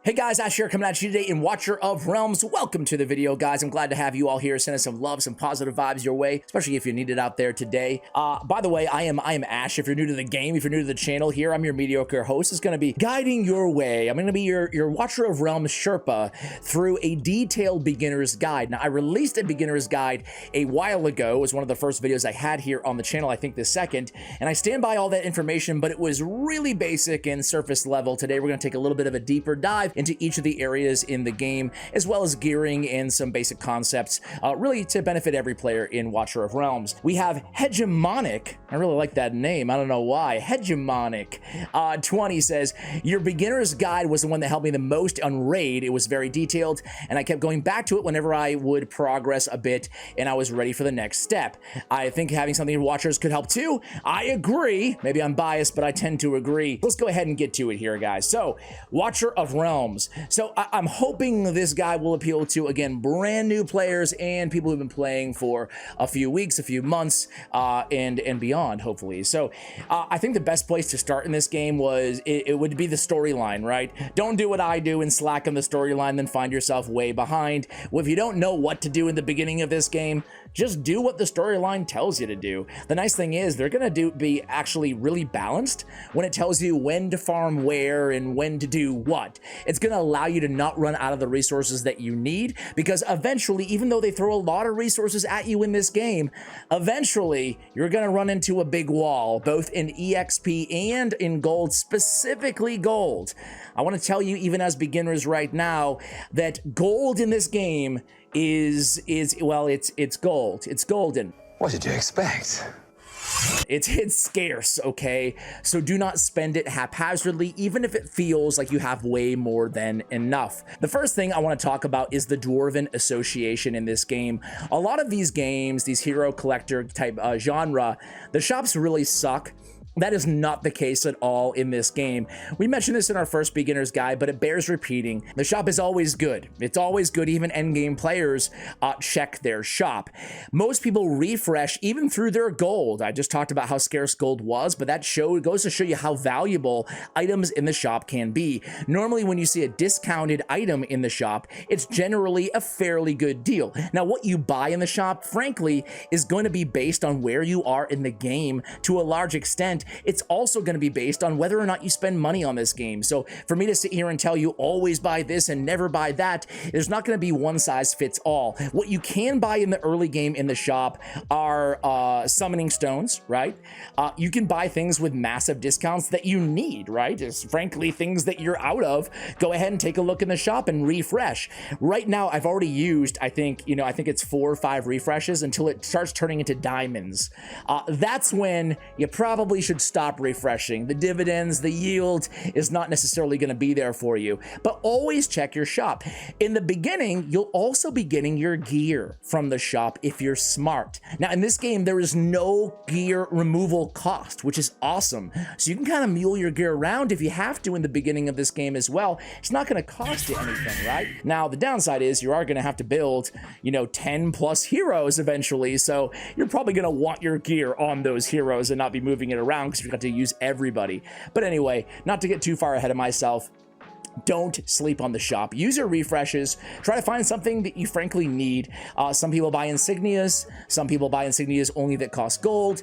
Hey guys, Ash here coming at you today in Watcher of Realms. Welcome to the video, guys. I'm glad to have you all here. Send us some love, some positive vibes your way, especially if you need it out there today. By the way, I am Ash. If you're new to the game, if you're new to the channel here, I'm your mediocre host. It's going to be guiding your way. I'm going to be your Watcher of Realms Sherpa through a detailed beginner's guide. Now, I released a beginner's guide a while ago. It was one of the first videos I had here on the channel, I think the second, and I stand by all that information, but it was really basic and surface level. Today, we're going to take a little bit of a deeper dive into each of the areas in the game, as well as gearing and some basic concepts, really to benefit every player in Watcher of Realms. We have Hegemonic. I really like that name. I don't know why. Hegemonic 20 says, your beginner's guide was the one that helped me the most on Raid. It was very detailed, and I kept going back to it whenever I would progress a bit, and I was ready for the next step. I think having something in Watchers could help too. I agree. Maybe I'm biased, but I tend to agree. Let's go ahead and get to it here, guys. So, Watcher of Realms. So I'm hoping this guide will appeal to, again, brand new players and people who've been playing for a few weeks, a few months, and beyond, hopefully. So I think the best place to start in this game was, it would be the storyline, right? Don't do what I do and slack on the storyline, then find yourself way behind. Well, if you don't know what to do in the beginning of this game, just do what the storyline tells you to do. The nice thing is they're going to be actually really balanced when it tells you when to farm where and when to do what. It's going to allow you to not run out of the resources that you need, because eventually, even though they throw a lot of resources at you in this game, eventually you're going to run into a big wall, both in EXP and in gold, specifically gold. I want to tell you, even as beginners right now, that gold in this game is well, it's gold. It's golden. What did you expect? It's scarce, okay? So do not spend it haphazardly, even if it feels like you have way more than enough. The first thing I want to talk about is the Dwarven Association in this game. A lot of these games, these hero collector type genre, the shops really suck. That is not the case at all in this game. We mentioned this in our first beginner's guide, but it bears repeating. The shop is always good. It's always good. Even endgame players check their shop. Most people refresh even through their gold. I just talked about how scarce gold was, but that goes to show you how valuable items in the shop can be. Normally, when you see a discounted item in the shop, it's generally a fairly good deal. Now, what you buy in the shop, frankly, is going to be based on where you are in the game to a large extent. It's also going to be based on whether or not you spend money on this game. So for me to sit here and tell you always buy this and never buy that, there's not going to be one size fits all. What you can buy in the early game in the shop are summoning stones, right? You can buy things with massive discounts that you need, right? It's frankly things that you're out of. Go ahead and take a look in the shop and refresh. Right now, I've already used, I think it's 4 or 5 refreshes until it starts turning into diamonds. That's when you probably should stop refreshing. The dividends, the yield is not necessarily going to be there for you, but always check your shop. In the beginning, you'll also be getting your gear from the shop if you're smart. Now, in this game, there is no gear removal cost, which is awesome. So you can kind of mule your gear around if you have to in the beginning of this game as well. It's not going to cost you anything, right? Now, the downside is you are going to have to build, 10 plus heroes eventually. So you're probably going to want your gear on those heroes and not be moving it around, because you've got to use everybody. But anyway, not to get too far ahead of myself, don't sleep on the shop. Use your refreshes. Try to find something that you frankly need. Some people buy insignias. Some people buy insignias only that cost gold.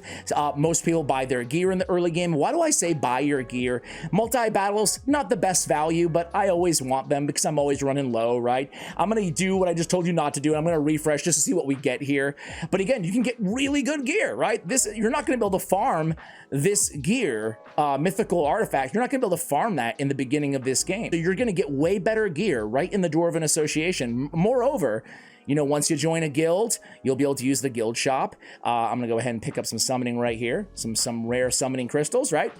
Most people buy their gear in the early game. Why do I say buy your gear? Multi-battles, not the best value, but I always want them because I'm always running low, right? I'm going to do what I just told you not to do. I'm going to refresh just to see what we get here. But again, you can get really good gear, right? You're not going to be able to farm this gear, mythical artifact. You're not going to be able to farm that in the beginning of this game. So you're going to get way better gear right in the Dwarven Association. Moreover, once you join a guild, you'll be able to use the guild shop. I'm gonna go ahead and pick up some summoning right here, some rare summoning crystals, right?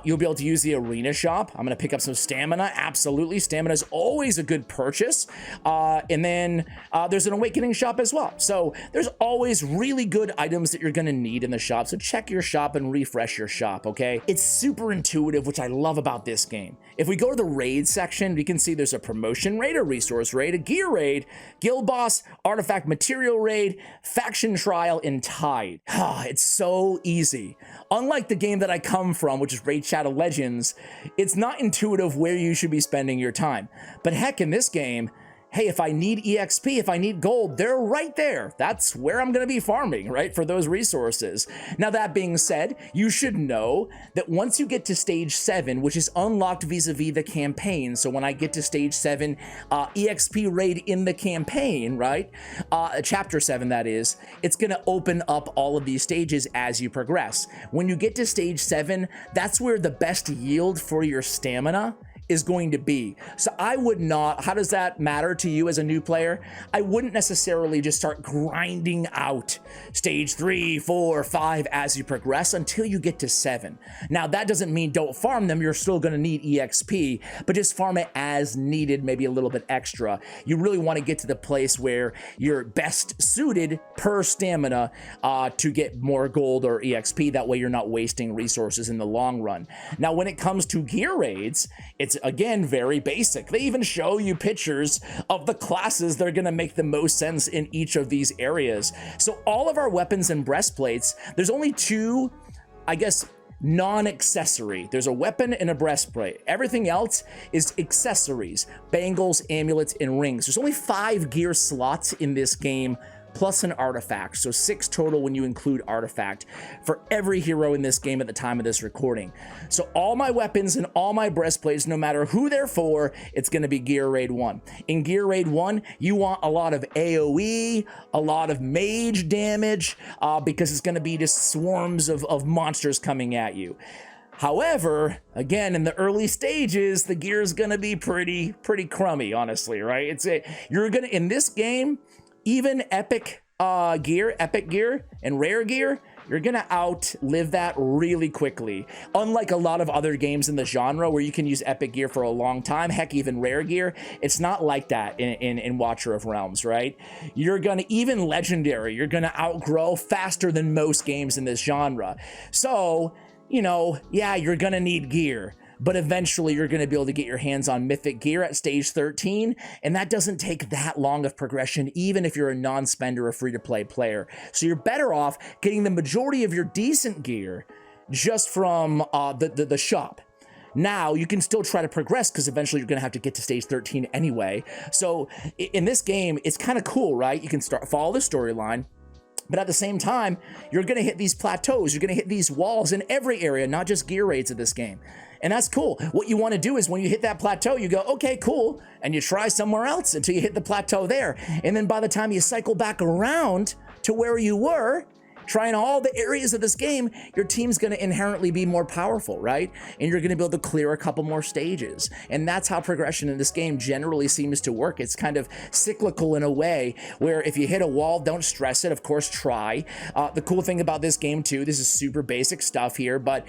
You'll be able to use the arena shop. I'm gonna pick up some stamina. Absolutely, stamina is always a good purchase. And then there's an awakening shop as well. So there's always really good items that you're gonna need in the shop. So check your shop and refresh your shop, okay? It's super intuitive, which I love about this game. If we go to the raid section, we can see there's a promotion raid, a resource raid, a gear raid, guild boss, Artifact Material Raid, Faction Trial, and Tide. It's so easy. Unlike the game that I come from, which is Raid Shadow Legends, it's not intuitive where you should be spending your time. But heck, in this game, hey, if I need EXP, if I need gold, they're right there. That's where I'm going to be farming, right, for those resources. Now, that being said, you should know that once you get to stage 7, which is unlocked vis-a-vis the campaign, so when I get to stage 7, EXP raid in the campaign, right, chapter 7, that is, it's going to open up all of these stages as you progress. When you get to stage 7, that's where the best yield for your stamina is going to be. So I would not, how does that matter to you as a new player? I wouldn't necessarily just start grinding out stage 3, 4, 5 as you progress until you get to 7. Now that doesn't mean don't farm them, you're still gonna need EXP, but just farm it as needed, maybe a little bit extra. You really wanna get to the place where you're best suited per stamina to get more gold or EXP, that way you're not wasting resources in the long run. Now when it comes to gear raids, it's again very basic. They even show you pictures of the classes that are going to make the most sense in each of these areas. So all of our weapons and breastplates, there's only 2, I guess, non-accessory. There's a weapon and a breastplate. Everything else is accessories, bangles, amulets, and rings. There's only 5 gear slots in this game, plus an artifact, so 6 total when you include artifact for every hero in this game at the time of this recording. So all my weapons and all my breastplates, no matter who they're for, it's going to be Gear Raid 1. In Gear Raid 1, you want a lot of AoE, a lot of mage damage, because it's going to be just swarms of monsters coming at you. However, again, in the early stages, the gear is going to be pretty crummy, honestly, right? You're going to, in this game, even epic gear, and rare gear, you're gonna outlive that really quickly. Unlike a lot of other games in the genre where you can use epic gear for a long time, heck, even rare gear, it's not like that in Watcher of Realms, right? You're gonna, even legendary, you're gonna outgrow faster than most games in this genre. So, you know, yeah, you're gonna need gear, but eventually you're going to be able to get your hands on mythic gear at stage 13, and that doesn't take that long of progression, even if you're a non-spender or free-to-play player. So you're better off getting the majority of your decent gear just from the shop. Now, you can still try to progress because eventually you're going to have to get to stage 13 anyway. So in this game, it's kind of cool, right? You can follow the storyline, but at the same time, you're going to hit these plateaus. You're going to hit these walls in every area, not just gear raids of this game. And that's cool. What you want to do is when you hit that plateau, you go, okay, cool. And you try somewhere else until you hit the plateau there. And then by the time you cycle back around to where you were, trying all the areas of this game, your team's going to inherently be more powerful, right? And you're going to be able to clear a couple more stages. And that's how progression in this game generally seems to work. It's kind of cyclical in a way where if you hit a wall, don't stress it. Of course, try. The cool thing about this game too, this is super basic stuff here, but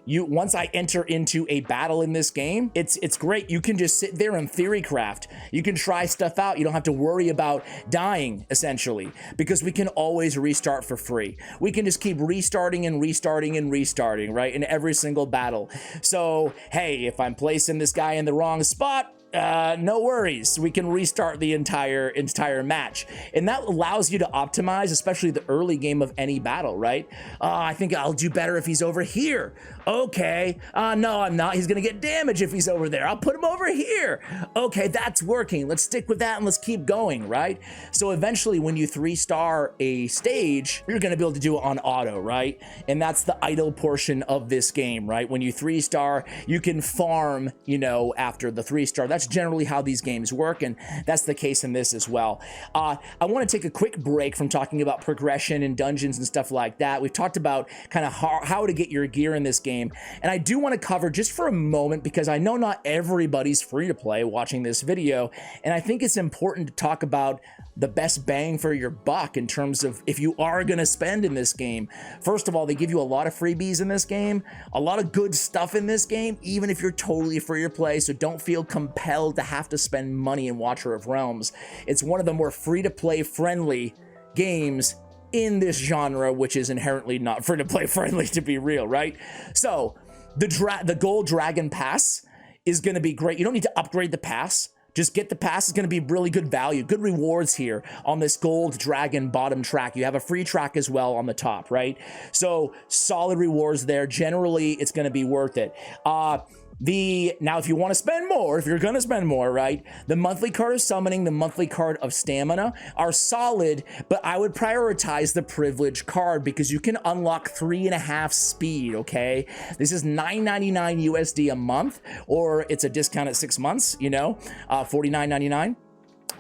once I enter into a battle in this game, it's great. You can just sit there and theory craft. You can try stuff out. You don't have to worry about dying, essentially, because we can always restart for free. We can just keep restarting and restarting and restarting, right, in every single battle. So, hey, if I'm placing this guy in the wrong spot, no worries, we can restart the entire match, and that allows you to optimize, especially the early game of any battle, right? I think I'll do better if he's over here. Okay, no, I'm not. He's gonna get damage if he's over there. I'll put him over here. Okay, that's working. Let's stick with that and let's keep going, right? So eventually, when you 3-star a stage, you're gonna be able to do it on auto, right? And that's the idle portion of this game, right? When you 3-star, you can farm, you know, after the 3-star. That's generally how these games work, and that's the case in this as well. I want to take a quick break from talking about progression and dungeons and stuff like that. We've talked about kind of how to get your gear in this game, and I do want to cover just for a moment, because I know not everybody's free to play watching this video, and I think it's important to talk about the best bang for your buck in terms of if you are going to spend in this game. First of all, they give you a lot of freebies in this game, a lot of good stuff in this game, even if you're totally free to play, so don't feel compelled to have to spend money in Watcher of Realms. It's one of the more free-to-play friendly games in this genre, which is inherently not free-to-play friendly, to be real, right? So the Gold Dragon Pass is going to be great. You don't need to upgrade the pass, Just get the pass. It's going to be really good value, good rewards here on this gold dragon bottom track. You have a free track as well on the top, right? So solid rewards there. Generally, it's going to be worth it. Now, if you want to spend more, if you're going to spend more, right, the monthly card of summoning, the monthly card of stamina are solid, but I would prioritize the privilege card because you can unlock 3.5 speed, okay? This is $9.99 USD a month, or it's a discount at 6 months, you know, $49.99.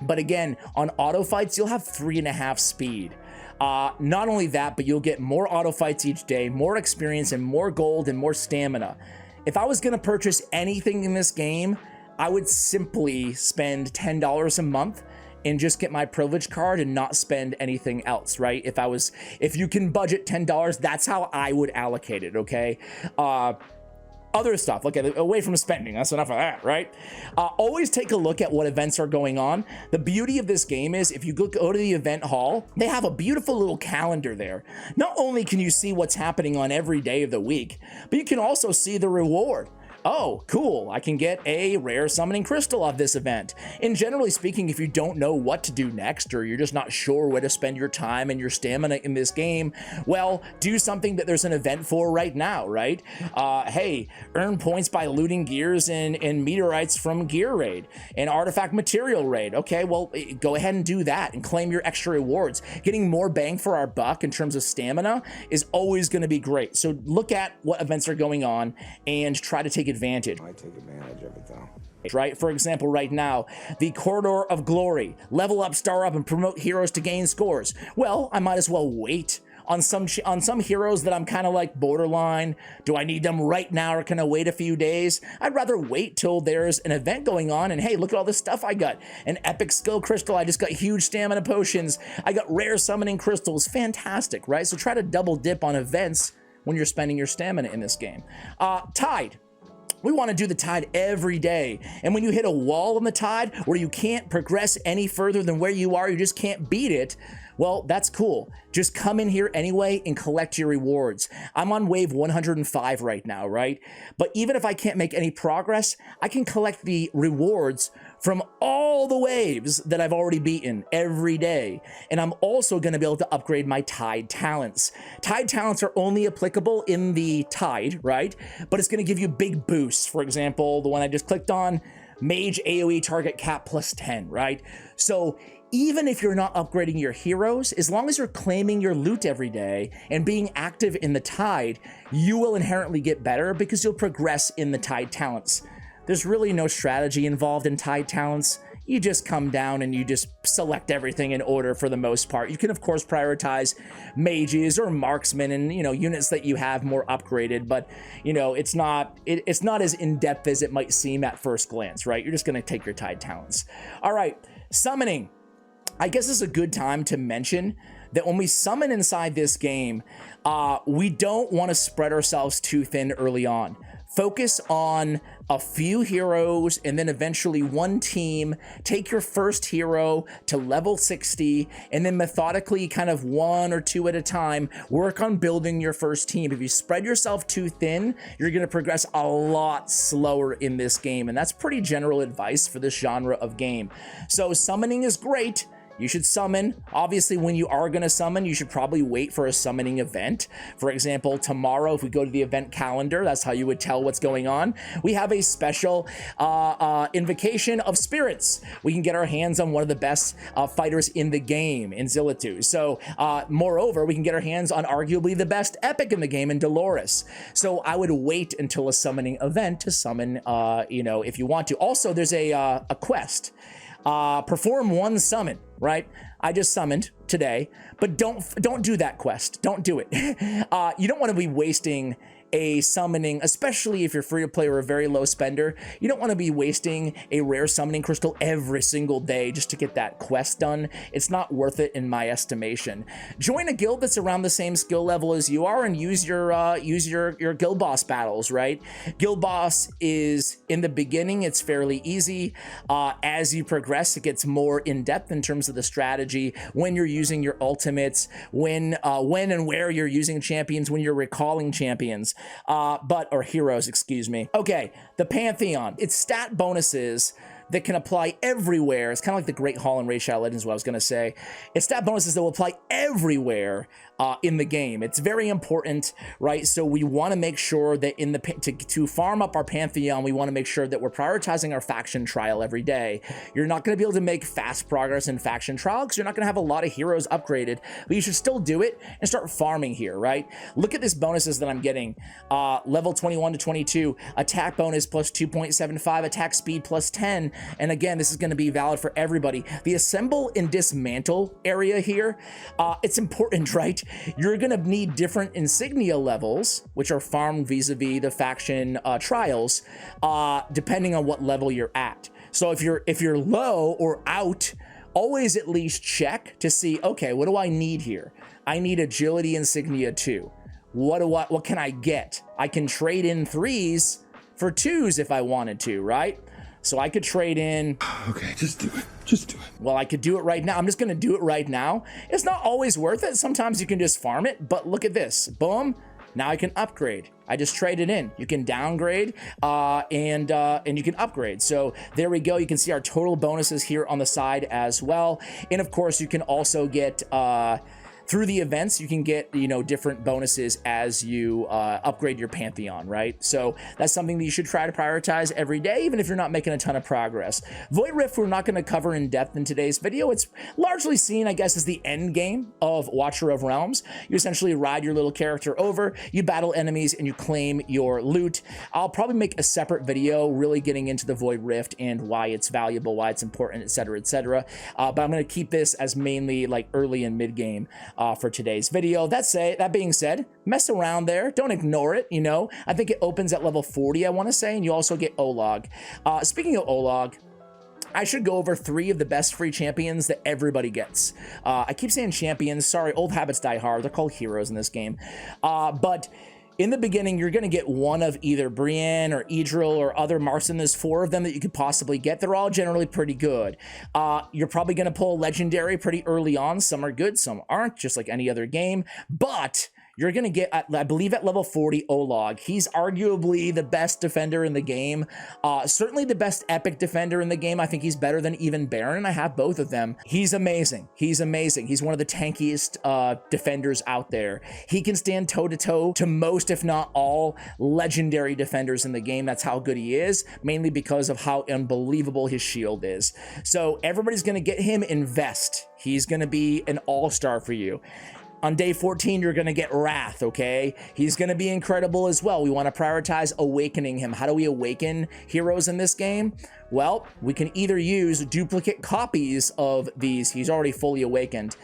But again, on auto fights, you'll have 3.5 speed. Not only that, but you'll get more auto fights each day, more experience and more gold and more stamina. If I was going to purchase anything in this game, I would simply spend $10 a month and just get my privilege card and not spend anything else, right? If you can budget $10, that's how I would allocate it, okay? Other stuff, look at it, away from spending, that's enough of that, right? Always take a look at what events are going on. The beauty of this game is if you go to the event hall, they have a beautiful little calendar there. Not only can you see what's happening on every day of the week, but you can also see the reward. Oh, cool, I can get a rare summoning crystal off this event. And generally speaking, if you don't know what to do next, or you're just not sure where to spend your time and your stamina in this game, well, do something that there's an event for right now, right? Hey, earn points by looting gears and meteorites from gear raid, and artifact material raid. Okay, well, go ahead and do that and claim your extra rewards. Getting more bang for our buck in terms of stamina is always gonna be great. So look at what events are going on and try to take advantage. I take advantage of it though. Right? For example, right now, the Corridor of Glory, level up, star up, and promote heroes to gain scores. Well, I might as well wait on some heroes that I'm kind of like borderline. Do I need them right now, or can I wait a few days? I'd rather wait till there's an event going on and hey, look at all this stuff I got. An epic skill crystal, I just got huge stamina potions, I got rare summoning crystals, fantastic, right? So try to double dip on events when you're spending your stamina in this game. Tide. We want to do the tide every day. And when you hit a wall on the tide where you can't progress any further than where you are, you just can't beat it, well, that's cool. Just come in here anyway and collect your rewards. I'm on wave 105 right now, right? But even if I can't make any progress, I can collect the rewards from all the waves that I've already beaten every day. And I'm also going to be able to upgrade my Tide talents. Tide talents are only applicable in the Tide, right? But it's going to give you big boosts. For example, the one I just clicked on, Mage AoE target cap plus 10, right? So even if you're not upgrading your heroes, as long as you're claiming your loot every day and being active in the Tide, you will inherently get better because you'll progress in the Tide talents. There's really no strategy involved in Tide talents. You just come down and you just select everything in order for the most part. You can of course prioritize mages or marksmen and, you know, units that you have more upgraded, but you know, it's not as in-depth as it might seem at first glance, right? You're just gonna take your Tide talents. All right, summoning. I guess it's a good time to mention that when we summon inside this game, we don't want to spread ourselves too thin early on. Focus on a few heroes and then eventually one team. Take your first hero to level 60 and then methodically, kind of 1 or 2 at a time, work on building your first team. If you spread yourself too thin, you're going to progress a lot slower in this game, and that's pretty general advice for this genre of game. So summoning is great. You should summon. Obviously, when you are going to summon, you should probably wait for a summoning event. For example, tomorrow, if we go to the event calendar, that's how you would tell what's going on. We have a special invocation of spirits. We can get our hands on one of the best fighters in the game, in Zillitu. So, moreover, we can get our hands on arguably the best epic in the game, in Dolores. So I would wait until a summoning event to summon, you know, if you want to. Also, there's a quest. Perform one summon, right? I just summoned today, but don't do that quest. Don't do it. You don't want to be wasting a summoning, especially if you're free to play or a very low spender. You don't want to be wasting a rare summoning crystal every single day just to get that quest done. It's not worth it in my estimation. Join a guild that's around the same skill level as you are and use your guild boss battles, right? Guild boss is, in the beginning, it's fairly easy. As you progress, it gets more in depth in terms of the strategy, when you're using your ultimates, when and where you're using champions, when you're recalling champions. Or heroes, excuse me. Okay, the Pantheon. It's stat bonuses that can apply everywhere. It's kind of like the Great Hall in Raid Shadow Legends, what I was going to say. It's stat bonuses that will apply everywhere in the game. It's very important, right? So we want to make sure that in the to farm up our Pantheon, we want to make sure that we're prioritizing our faction trial every day. You're not going to be able to make fast progress in faction trial because you're not going to have a lot of heroes upgraded, but you should still do it and start farming here, right? Look at these bonuses that I'm getting. Level 21 to 22, attack bonus plus 2.75, attack speed plus 10. And again, this is going to be valid for everybody. The assemble and dismantle area here, it's important, right? You're going to need different insignia levels, which are farmed vis-a-vis the faction trials, depending on what level you're at. So if you're low or out, always at least check to see, okay, what do I need here? I need agility insignia 2. What can I get? I can trade in 3s for 2s if I wanted to, right? So I could trade in. Okay, just do it. Just do it. Well, I could do it right now. I'm just going to do it right now. It's not always worth it. Sometimes you can just farm it, but look at this. Boom. Now I can upgrade. I just traded in. You can downgrade and you can upgrade. So there we go. You can see our total bonuses here on the side as well. And of course, you can also get through the events, you can get, you know, different bonuses as you upgrade your Pantheon, right? So that's something that you should try to prioritize every day, even if you're not making a ton of progress. Void Rift, we're not going to cover in depth in today's video. It's largely seen, I guess, as the end game of Watcher of Realms. You essentially ride your little character over, you battle enemies, and you claim your loot. I'll probably make a separate video really getting into the Void Rift and why it's valuable, why it's important, etc., etc. But I'm going to keep this as mainly like early and mid game for today's video. That being said, mess around there. Don't ignore it, you know. I think it opens at level 40, I want to say, and you also get Olog. Speaking of Olog, I should go over 3 of the best free champions that everybody gets. I keep saying champions. Sorry, old habits die hard. They're called heroes in this game. But in the beginning, you're going to get one of either Brienne or Idril or other Marson. There's 4 of them that you could possibly get. They're all generally pretty good. You're probably going to pull a legendary pretty early on. Some are good, some aren't, just like any other game. But you're going to get, I believe at level 40, Olog. He's arguably the best defender in the game. Certainly the best epic defender in the game. I think he's better than even Baron. I have both of them. He's amazing. He's amazing. He's one of the tankiest defenders out there. He can stand toe-to-toe to most, if not all, legendary defenders in the game. That's how good he is, mainly because of how unbelievable his shield is. So everybody's going to get him. Invest. He's going to be an all-star for you. On day 14, you're going to get Wrath, okay? He's going to be incredible as well. We want to prioritize awakening him. How do we awaken heroes in this game? Well, we can either use duplicate copies of these. He's already fully awakened.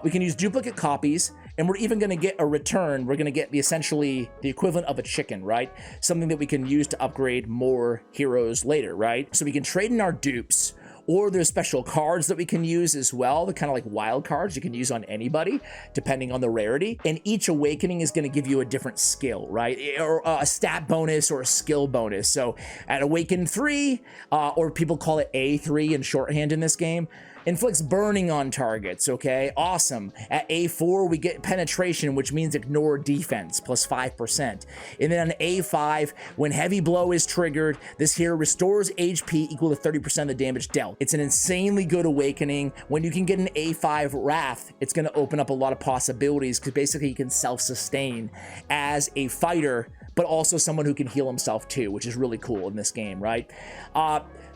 We can use duplicate copies, and we're even going to get a return. We're going to get essentially the equivalent of a chicken, right? Something that we can use to upgrade more heroes later, right? So we can trade in our dupes, or there's special cards that we can use as well. They're kind of like wild cards you can use on anybody, depending on the rarity. And each awakening is going to give you a different skill, right? Or a stat bonus or a skill bonus. So at Awaken 3, or people call it A3 in shorthand in this game, inflicts burning on targets, okay? Awesome. At A4, we get penetration, which means ignore defense, plus 5%. And then on A5, when heavy blow is triggered, this here restores HP equal to 30% of the damage dealt. It's an insanely good awakening. When you can get an A5 Wrath, it's gonna open up a lot of possibilities because basically you can self-sustain as a fighter, but also someone who can heal himself too, which is really cool in this game, right?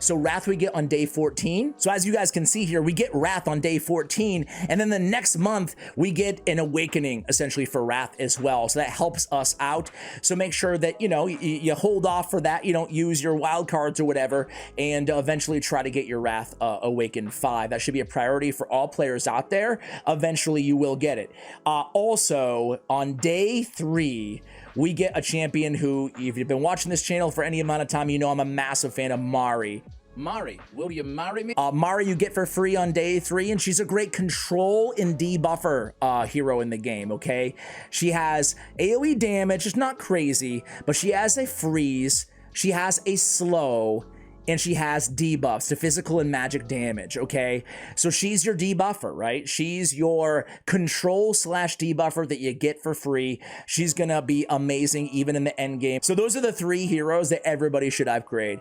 So Wrath we get on day 14. So as you guys can see here, we get Wrath on day 14, and then the next month we get an awakening essentially for Wrath as well. So that helps us out. So make sure that, you know, you hold off for that. You don't use your wild cards or whatever, and eventually try to get your Wrath awakened 5. That should be a priority for all players out there. Eventually you will get it. Also on day 3, we get a champion who, if you've been watching this channel for any amount of time, you know I'm a massive fan of Mari. Mari, will you marry me? Mari you get for free on day 3, and she's a great control and debuffer hero in the game, okay? She has AoE damage, it's not crazy, but she has a freeze, she has a slow, and she has debuffs to physical and magic damage, okay? So she's your debuffer, right? She's your control slash debuffer that you get for free. She's gonna be amazing even in the end game. So those are the 3 heroes that everybody should upgrade.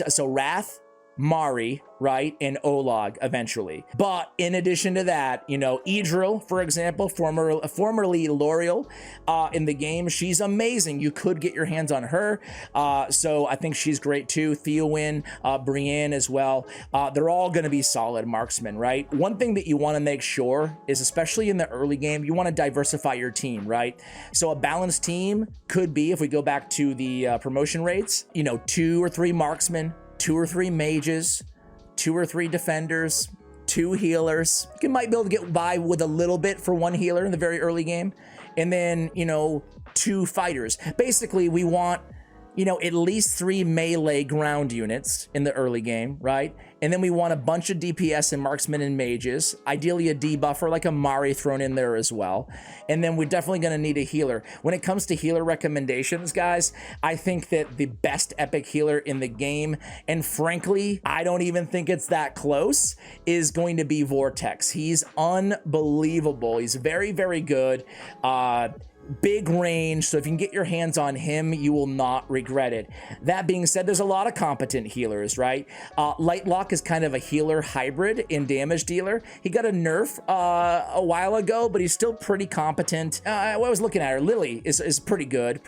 So Wrath, Mari, right, and Olag eventually. But in addition to that, you know, Idril, for example, formerly L'Oreal in the game, she's amazing. You could get your hands on her, so I think she's great too. Theowin, Brienne as well. They're all going to be solid marksmen, right? One thing that you want to make sure is, especially in the early game, you want to diversify your team, right? So a balanced team could be, if we go back to the promotion rates, you know, 2 or 3 marksmen, 2 or 3 mages, 2 or 3 defenders, 2 healers. You might be able to get by with a little bit for 1 healer in the very early game. And then, you know, 2 fighters. Basically, we want, you know, at least 3 melee ground units in the early game, right? And then we want a bunch of DPS and marksmen and mages, ideally a debuffer like a Mari thrown in there as well. And then we're definitely going to need a healer. When it comes to healer recommendations, guys, I think that the best epic healer in the game, and frankly, I don't even think it's that close, is going to be Vortex. He's unbelievable. He's very, very good. Big range, so if you can get your hands on him, you will not regret it. That being said, there's a lot of competent healers, right? Lightlock is kind of a healer hybrid in damage dealer. He got a nerf a while ago, but he's still pretty competent. I was looking at her. Lily is pretty good,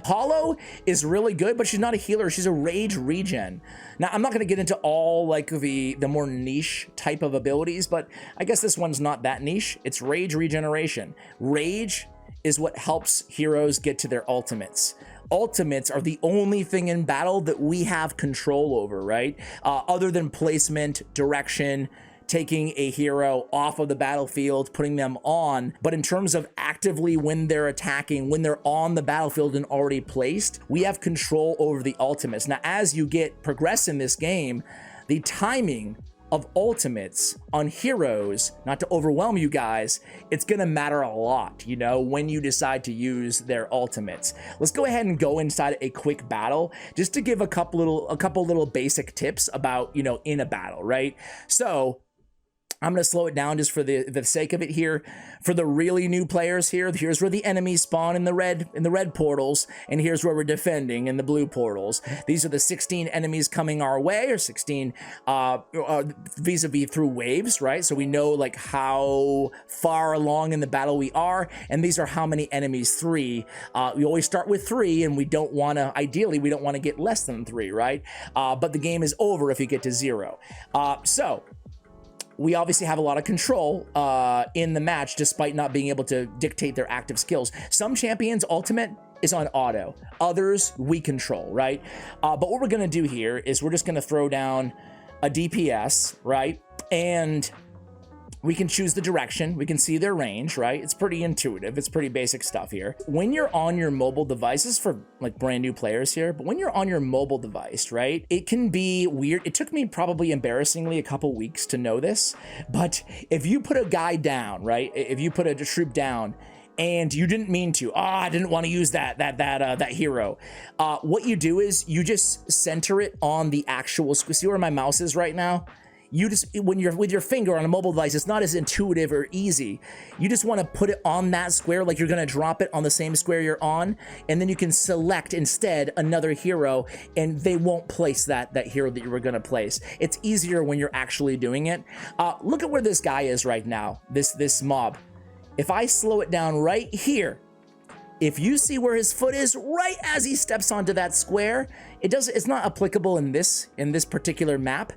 Hollow is really good, but she's not a healer. She's a rage regen. Now, I'm not going to get into all like the more niche type of abilities, but I guess this one's not that niche. It's rage regeneration. Rage is what helps heroes get to their ultimates. Ultimates are the only thing in battle that we have control over, right? Other than placement, direction, taking a hero off of the battlefield, putting them on. But in terms of actively when they're attacking, when they're on the battlefield and already placed, we have control over the ultimates. Now, as you progress in this game, the timing of ultimates on heroes, not to overwhelm you guys, it's gonna matter a lot, you know, when you decide to use their ultimates. Let's go ahead and go inside a quick battle just to give a couple little basic tips about, you know, in a battle, right? So I'm going to slow it down just for the sake of it here. For the really new players here, here's where the enemies spawn in the red portals, and here's where we're defending in the blue portals. These are the 16 enemies coming our way, or 16 vis-a-vis through waves, right? So we know like how far along in the battle we are, and these are how many enemies, 3. We always start with 3, and we don't want to, ideally, we don't want to get less than 3, right? But the game is over if you get to 0. So we obviously have a lot of control in the match, despite not being able to dictate their active skills. Some champions' ultimate is on auto. Others, we control, right? But what we're going to do here is we're just going to throw down a DPS, right? And we can choose the direction. We can see their range, right? It's pretty intuitive. It's pretty basic stuff here. When you're on your mobile devices, for like brand new players here, but when you're on your mobile device, right, it can be weird. It took me probably embarrassingly a couple weeks to know this, but if you put a guy down, right, if you put a troop down and you didn't mean to, I didn't want to use that hero, what you do is you just center it on the actual, see where my mouse is right now? You just, when you're with your finger on a mobile device, it's not as intuitive or easy. You just want to put it on that square, like you're going to drop it on the same square you're on, and then you can select instead another hero, and they won't place that hero that you were going to place. It's easier when you're actually doing it. Look at where this guy is right now, this mob. If I slow it down right here, if you see where his foot is right as he steps onto that square, it's not applicable in this particular map,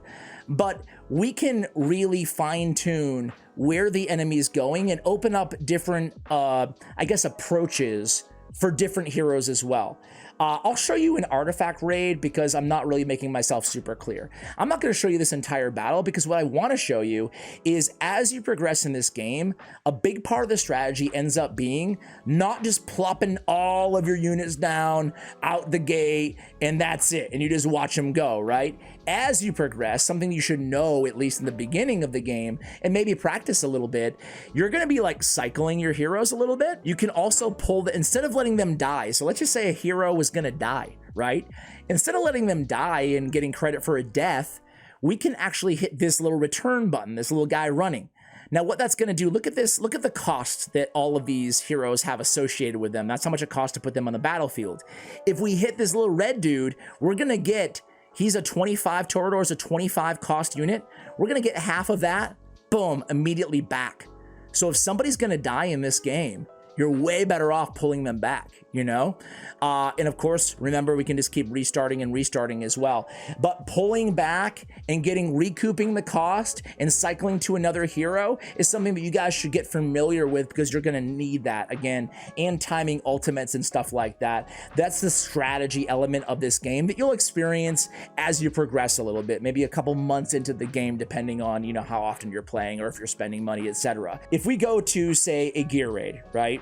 but we can really fine-tune where the enemy is going and open up different, I guess, approaches for different heroes as well. I'll show you an artifact raid because I'm not really making myself super clear. I'm not going to show you this entire battle because what I want to show you is as you progress in this game, a big part of the strategy ends up being not just plopping all of your units down out the gate and that's it, and you just watch them go, right? As you progress, something you should know, at least in the beginning of the game, and maybe practice a little bit, you're going to be like cycling your heroes a little bit. You can also pull instead of letting them die. So let's just say a hero was going to die, right? Instead of letting them die and getting credit for a death, we can actually hit this little return button, this little guy running. Now, what that's going to do, look at this, look at the cost that all of these heroes have associated with them. That's how much it costs to put them on the battlefield. If we hit this little red dude, we're going to get He's a 25, Toreador's a 25 cost unit. We're gonna get half of that, boom, immediately back. So if somebody's gonna die in this game, you're way better off pulling them back, you know? And of course, remember, we can just keep restarting and restarting as well. But pulling back and recouping the cost and cycling to another hero is something that you guys should get familiar with, because you're gonna need that again, and timing ultimates and stuff like that. That's the strategy element of this game that you'll experience as you progress a little bit, maybe a couple months into the game, depending on, you know, how often you're playing or if you're spending money, etc. If we go to, say, a gear raid, right?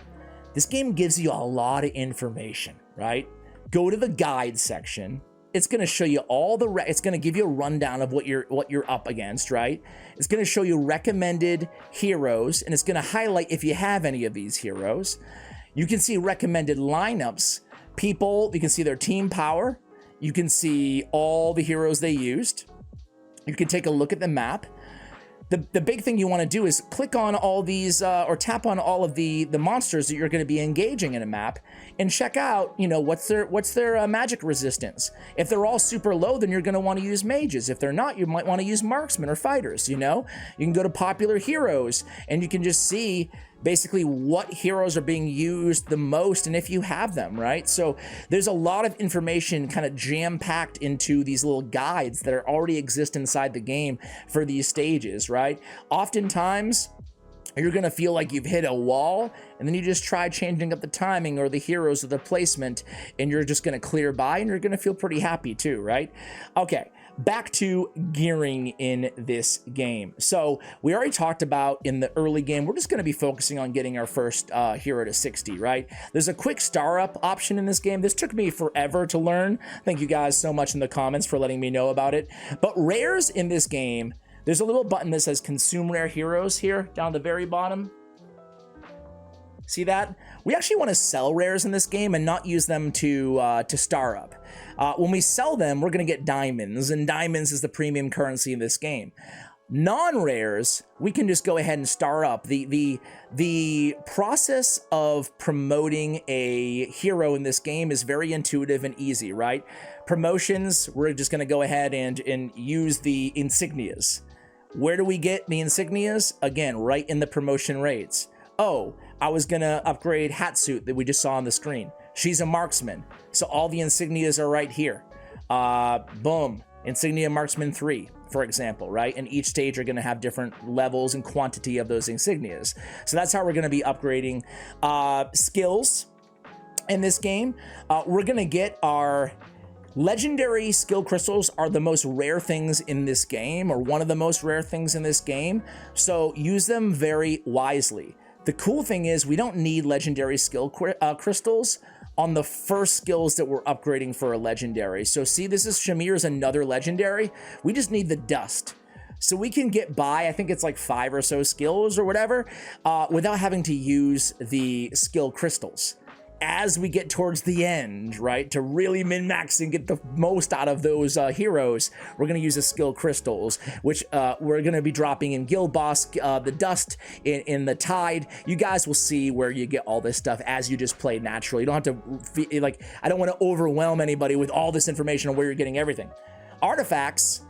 This game gives you a lot of information, right? Go to the guide section. It's going to show you it's going to give you a rundown of what you're up against, right? It's going to show you recommended heroes, and it's going to highlight if you have any of these heroes. You can see recommended lineups, people, you can see their team power. You can see all the heroes they used. You can take a look at the map. The big thing you want to do is click on all these or tap on all of the monsters that you're going to be engaging in a map, and check out, you know, what's their magic resistance. If they're all super low, then you're going to want to use mages. If they're not, you might want to use marksmen or fighters. You know, you can go to popular heroes and you can just see basically what heroes are being used the most and if you have them, right? So there's a lot of information kind of jam-packed into these little guides that already exist inside the game for these stages, right? Oftentimes, you're gonna feel like you've hit a wall, and then you just try changing up the timing or the heroes or the placement, and you're just gonna clear by, and you're gonna feel pretty happy too, right? Okay. Back to gearing in this game. So we already talked about in the early game, we're just going to be focusing on getting our first hero to 60, right? There's a quick star up option in this game. This took me forever to learn. Thank you guys so much in the comments for letting me know about it. But rares in this game, there's a little button that says consume rare heroes here down the very bottom. See that? We actually want to sell rares in this game and not use them to star up. When we sell them, we're going to get diamonds, and diamonds is the premium currency in this game. Non-rares, we can just go ahead and star up. The process of promoting a hero in this game is very intuitive and easy, right? Promotions, we're just going to go ahead and use the insignias. Where do we get the insignias? Again, right in the promotion rates. Oh, I was gonna upgrade Hatsuit that we just saw on the screen. She's a marksman, so all the insignias are right here. Boom, insignia marksman 3, for example, right? And each stage are gonna have different levels and quantity of those insignias. So that's how we're gonna be upgrading skills in this game. We're gonna get our legendary skill crystals are the most rare things in this game, or one of the most rare things in this game. So use them very wisely. The cool thing is we don't need legendary skill crystals on the first skills that we're upgrading for a legendary. So see, this is Shamir's another legendary. We just need the dust. So we can get by, I think it's like 5 or so skills or whatever, without having to use the skill crystals. As we get towards the end, right, to really min-max and get the most out of those heroes, we're going to use the skill crystals, which we're going to be dropping in Guild Boss, the dust, in the Tide. You guys will see where you get all this stuff as you just play naturally. You don't have to, like, I don't want to overwhelm anybody with all this information on where you're getting everything. Artifacts,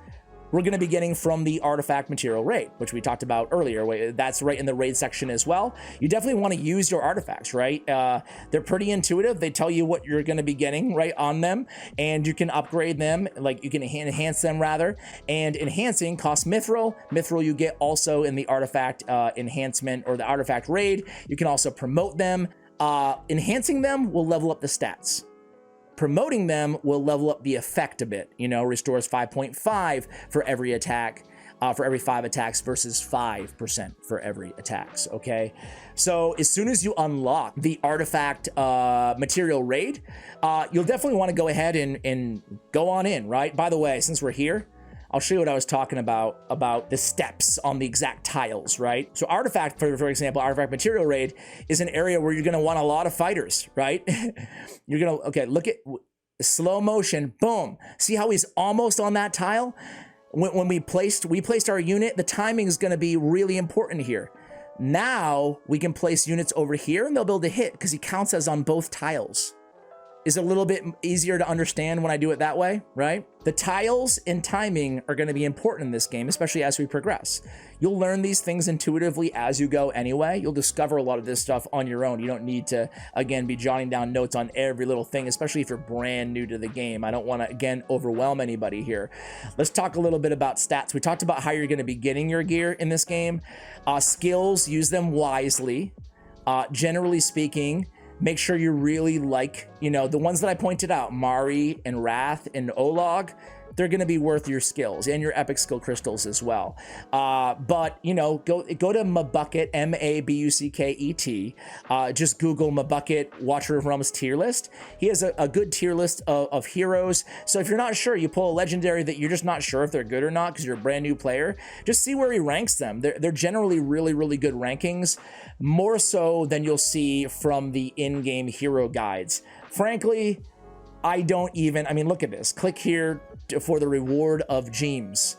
we're going to be getting from the artifact material raid, which we talked about earlier. That's right in the raid section as well. You definitely want to use your artifacts, right? They're pretty intuitive. They tell you what you're going to be getting right on them, and you can upgrade them, like you can enhance them rather. And enhancing costs mithril. Mithril you get also in the artifact enhancement or the artifact raid. You can also promote them. Enhancing them will level up the stats. Promoting them will level up the effect a bit, you know, restores 5.5 for every attack, for every 5 attacks versus 5% for every attacks, okay? So as soon as you unlock the artifact material raid, you'll definitely want to go ahead and go on in, right? By the way, since we're here, I'll show you what I was talking about the steps on the exact tiles, right? So artifact, for example, artifact material raid is an area where you're gonna want a lot of fighters, right? You're gonna, okay, look at slow motion, boom. See how he's almost on that tile? When we placed our unit, the timing is gonna be really important here. Now we can place units over here and they'll be able to hit because he counts as on both tiles. is a little bit easier to understand when I do it that way, right? The tiles and timing are going to be important in this game, especially as we progress. You'll learn these things intuitively as you go anyway. You'll discover a lot of this stuff on your own. You don't need to, again, be jotting down notes on every little thing, especially if you're brand new to the game. I don't want to, again, overwhelm anybody here. Let's talk a little bit about stats. We talked about how you're going to be getting your gear in this game. Skills, use them wisely. Generally speaking, make sure you really like, you know, the ones that I pointed out, Mari and Wrath and Olog, they're going to be worth your skills and your epic skill crystals as well. But, you know, go to Mabucket, M-A-B-U-C-K-E-T. Just Google Mabucket Watcher of Realms tier list. He has a good tier list of heroes. So if you're not sure, you pull a legendary that you're just not sure if they're good or not because you're a brand new player, just see where he ranks them. They're generally really, really good rankings, more so than you'll see from the in-game hero guides. Frankly, I mean, look at this. Click here for the reward of gems.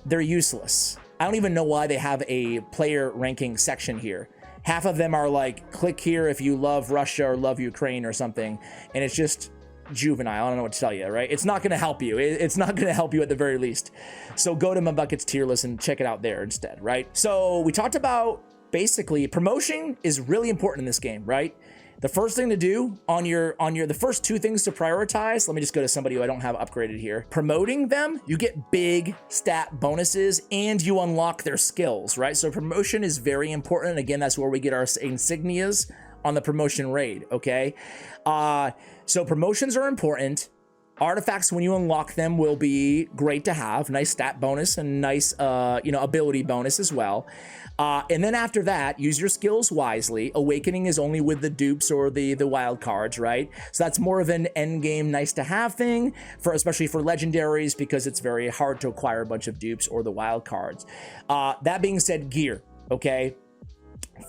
They're useless. I don't even know why they have a player ranking section here. Half of them are like, click here if you love Russia or love Ukraine or something. And it's just juvenile. I don't know what to tell you, right? It's not going to help you. It's not going to help you at the very least. So go to Mabucket's tier list and check it out there instead, right? So we talked about basically promotion is really important in this game, right? The first thing to do the first two things to prioritize, let me just go to somebody who I don't have upgraded here. Promoting them, you get big stat bonuses and you unlock their skills, right? So promotion is very important. Again, that's where we get our insignias on the promotion raid, okay? So promotions are important. Artifacts, when you unlock them, will be great to have. Nice stat bonus and nice, ability bonus as well. And then after that, use your skills wisely. Awakening is only with the dupes or the wild cards, right? So that's more of an end game nice to have thing, especially for legendaries, because it's very hard to acquire a bunch of dupes or the wild cards. That being said, gear, okay?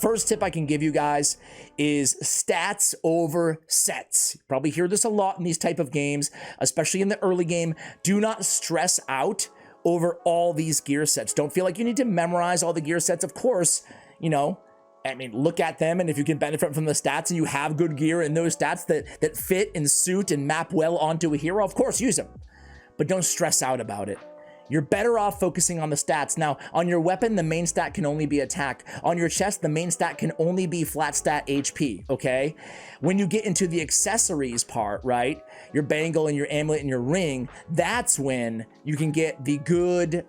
First tip I can give you guys is stats over sets. You probably hear this a lot in these type of games, especially in the early game. Do not stress out over all these gear sets. Don't feel like you need to memorize all the gear sets. Of course, look at them, and if you can benefit from the stats and you have good gear and those stats that fit and suit and map well onto a hero, of course, use them. But don't stress out about it. You're better off focusing on the stats. Now, on your weapon, the main stat can only be attack. On your chest, the main stat can only be flat stat HP, okay? When you get into the accessories part, right, your bangle and your amulet and your ring, that's when you can get the good,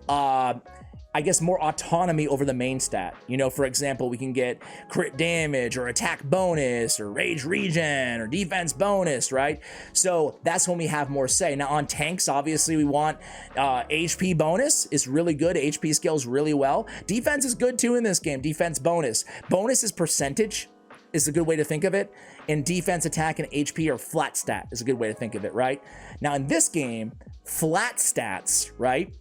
more autonomy over the main stat. You know, for example, we can get crit damage or attack bonus or rage regen or defense bonus, right? So that's when we have more say. Now on tanks, obviously we want HP bonus is really good. HP scales really well. Defense is good too in this game. Defense bonus. Bonus is percentage is a good way to think of it. And defense, attack, and HP are flat stat is a good way to think of it, right? Now in this game, flat stats, right?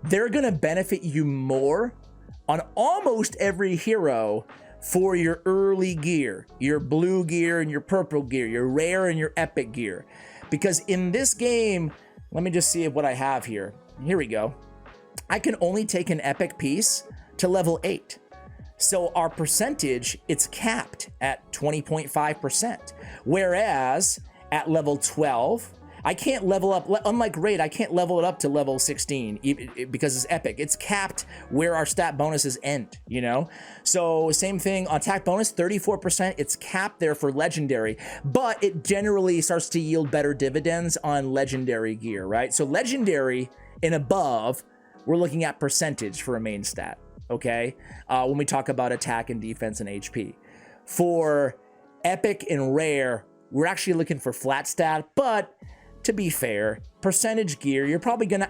They're going to benefit you more on almost every hero for your early gear, your blue gear and your purple gear, your rare and your epic gear. Because in this game, let me just see what I have here. Here we go. I can only take an epic piece to level 8. So our percentage, it's capped at 20.5%. Whereas at level 12, I can't level up, unlike raid, I can't level it up to level 16 because it's epic. It's capped where our stat bonuses end, you know? So same thing on attack bonus, 34%, it's capped there for legendary, but it generally starts to yield better dividends on legendary gear, right? So legendary and above, we're looking at percentage for a main stat, okay? When we talk about attack and defense and HP. For epic and rare, we're actually looking for flat stat, but to be fair, percentage gear, you're probably gonna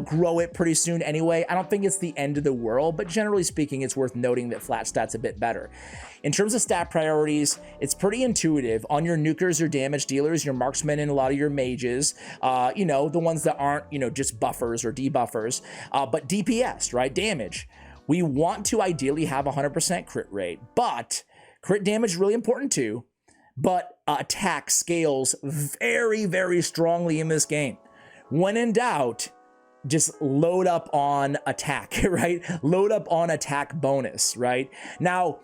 grow it pretty soon anyway. I don't think it's the end of the world, but generally speaking, it's worth noting that flat stat's a bit better. In terms of stat priorities, it's pretty intuitive. On your nukers, your damage dealers, your marksmen, and a lot of your mages, the ones that aren't, just buffers or debuffers, but DPS, right, damage. We want to ideally have 100% crit rate, but crit damage is really important too. But attack scales very, very strongly in this game. When in doubt, just load up on attack, right? Load up on attack bonus, right? Now,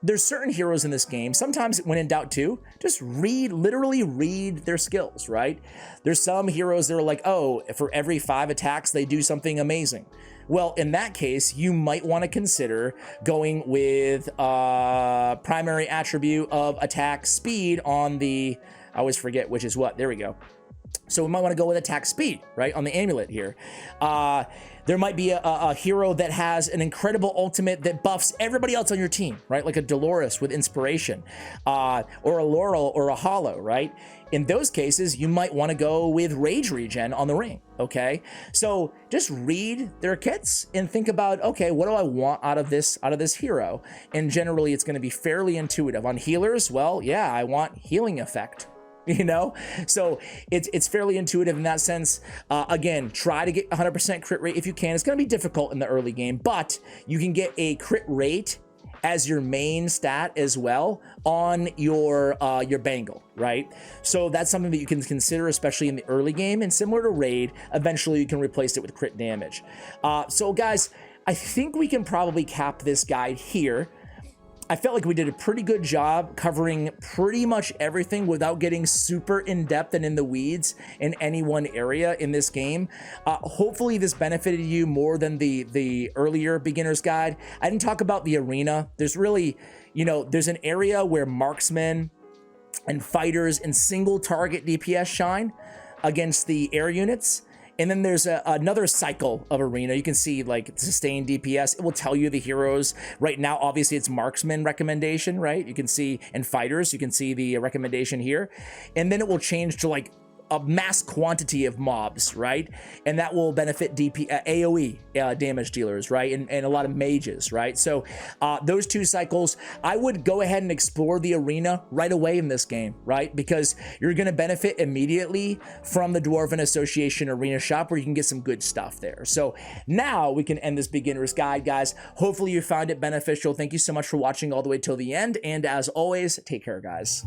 there's certain heroes in this game, sometimes when in doubt too, just literally read their skills, right? There's some heroes that are like, oh, for every 5 attacks, they do something amazing. Well, in that case, you might want to consider going with primary attribute of attack speed on the, I always forget which is what, there we go. So we might want to go with attack speed, right, on the amulet here. There might be a hero that has an incredible ultimate that buffs everybody else on your team, right? Like a Dolores with inspiration, or a Laurel or a Hollow, right? In those cases, you might want to go with rage regen on the ring, okay? So just read their kits and think about, okay, what do I want out of this hero? And generally, it's going to be fairly intuitive. On healers, well, yeah, I want healing effect. You know, so it's fairly intuitive in that sense. Again, try to get 100% crit rate if you can. It's going to be difficult in the early game, but you can get a crit rate as your main stat as well on your bangle, right? So that's something that you can consider, especially in the early game. And similar to raid, eventually you can replace it with crit damage. So guys, I think we can probably cap this guide here. I felt like we did a pretty good job covering pretty much everything without getting super in-depth and in the weeds in any one area in this game. Hopefully this benefited you more than the earlier beginner's guide. I didn't talk about the arena. There's really, you know, there's an area where marksmen and fighters and single target DPS shine against the air units. And then there's another cycle of arena. You can see like sustained DPS. It will tell you the heroes. Right now, obviously, it's marksman recommendation, right? You can see, and fighters, you can see the recommendation here. And then it will change to like a mass quantity of mobs, right? And that will benefit AoE damage dealers, right? And a lot of mages, right? So those 2 cycles, I would go ahead and explore the arena right away in this game, right? Because you're going to benefit immediately from the Dwarven Association arena shop where you can get some good stuff there. So now we can end this beginner's guide, guys. Hopefully you found it beneficial. Thank you so much for watching all the way till the end. And as always, take care, guys.